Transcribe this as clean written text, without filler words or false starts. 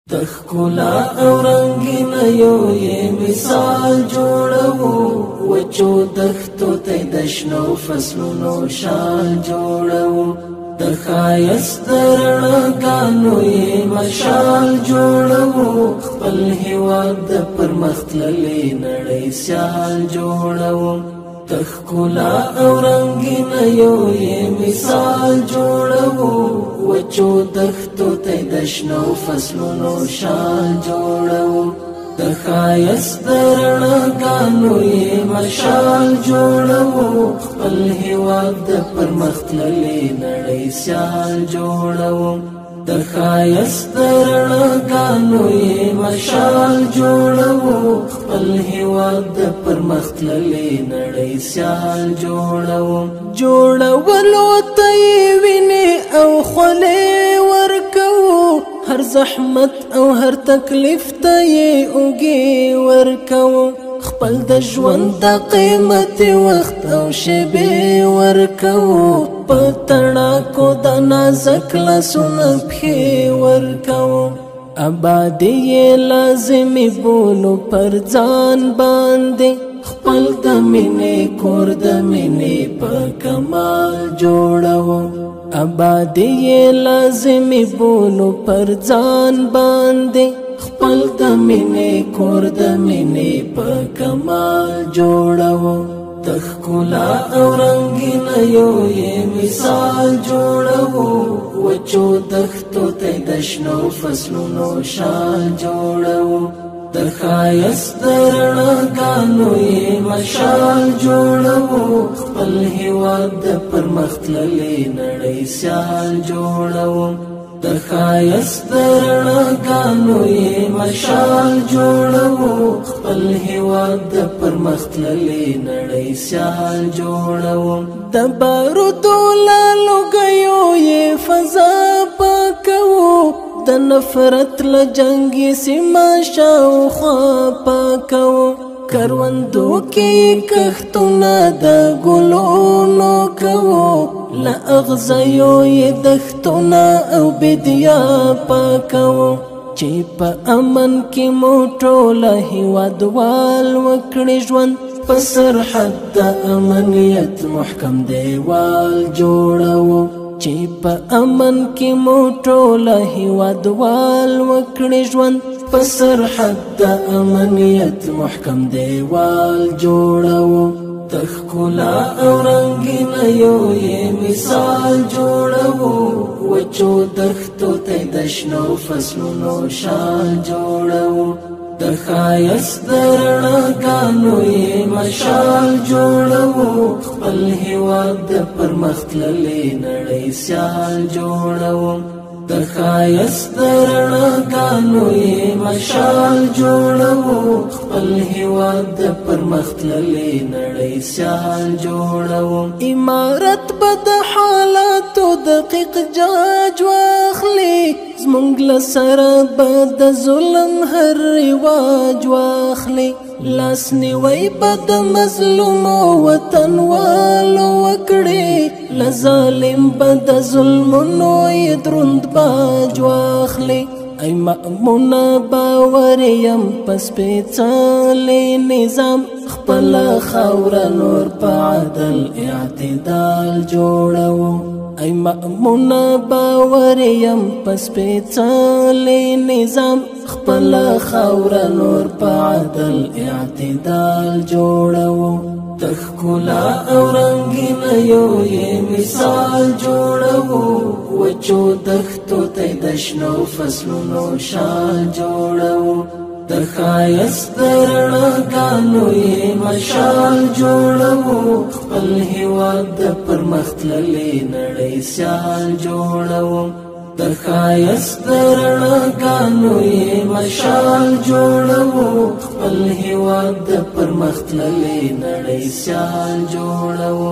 تخکلا او رنگین یو یې مثال جوړو وچو دښتو ته د شنو فصلونو شال جوړو د ښایست رڼاګانو یې مشال جوړو خپل هیواد د پرمختللې نړۍ سیال جوړو تخکلا او رنگین یو یې مثال جوړو وچو دښتو ته د شنو فصلونو شال جوړو د ښایست رڼاګانو یې مشال جوړو خپل هیواد د پرمختللې نړۍ سیال جوړو د ښایست رڼاګانو یې مشال جوړو خپل هیواد د پرمختللې نړۍ سیال جوړولو ته یې وینې او خولې ورکوو هر زحمت او هر تکلیف ته یې اوږې ورکوو خپل د ژوند د قیمت وخت او شیبې ورکوو په تڼاکو د نازک لاسونه پښې ورکوو آبادي یې لازمي بولو پر ځان باندې خپل د مینې کور د مینې په کمال جوړوو آبادي یې لازمي بولو پر ځان باندې خپل د مینې کور د مینې په کمال جوړوو تخکلا او رنگین یو یې مثال جوړو وچو دښتو ته د شنو فصلونو شال جوړو د ښایست رڼاګانو یې مشال جوړو خپل هیواد د پرمختللې نړۍ سیال جوړو د ښایست رڼاګانو یې مشال جوړو خپل هیواد د پرمختللې نړۍ سیال جوړو د بارودو له لوګیو یې فضا پاکوو د نفرت له جنګي سیمه شاوخوا پاکوو کروندو کې کښتونه د ګلونو کوو له اغزیو یې دښتونه او بدیا پاکوو چې په امن کې مو ټوله هیوادوال وکړي ژوند په سرحد د امنیت محکم دیوال جوړوو چې په امن کې مو ټوله هیوادوال وکړي ژوند په سرحد د امنیت محکم دیوال جوړوو تخکلا او رنگین یو یې مثال جوړوو وچو دښتو ته د شنو فصلونو شال جوړوو د ښایست رڼاګانو یې مشال جوړوو خپل هیواد د پرمختللې نړۍ سیال جوړوو د ښایست رڼاګانو یې مشال جوړوو خپل هیواد د پرمختللې نړۍ سیال جوړوو امارت به د حالاتو دقیق جاج واخلي زمونږ له سره به د ظلم هر رواج واخلي لاس نیوی به د مظلومو وطنوالو وکړي له ظالم به د ظلمونو یې دروند باج واخلي ای مأمونه باور یم په سپېڅلي نظام خپله خاوره نور په عدل اعتدال جوړوو ای مأمونه باور یم په سپېڅلي نظام خپله خاوره نور په عدل اعتدال جوړوو تخکلا او رنگین یو یې مثال جوړوو وچو دښتو ته د شنو فصلونو شال جوړوو د ښایست رڼاګانو یې مشال جوړوو خپل هیواد د پرمختللې نړۍ سیال جوړوو د ښایست رڼاګانو یې مشال جوړوو خپل هیواد د پرمختللې نړۍ سیال جوړوو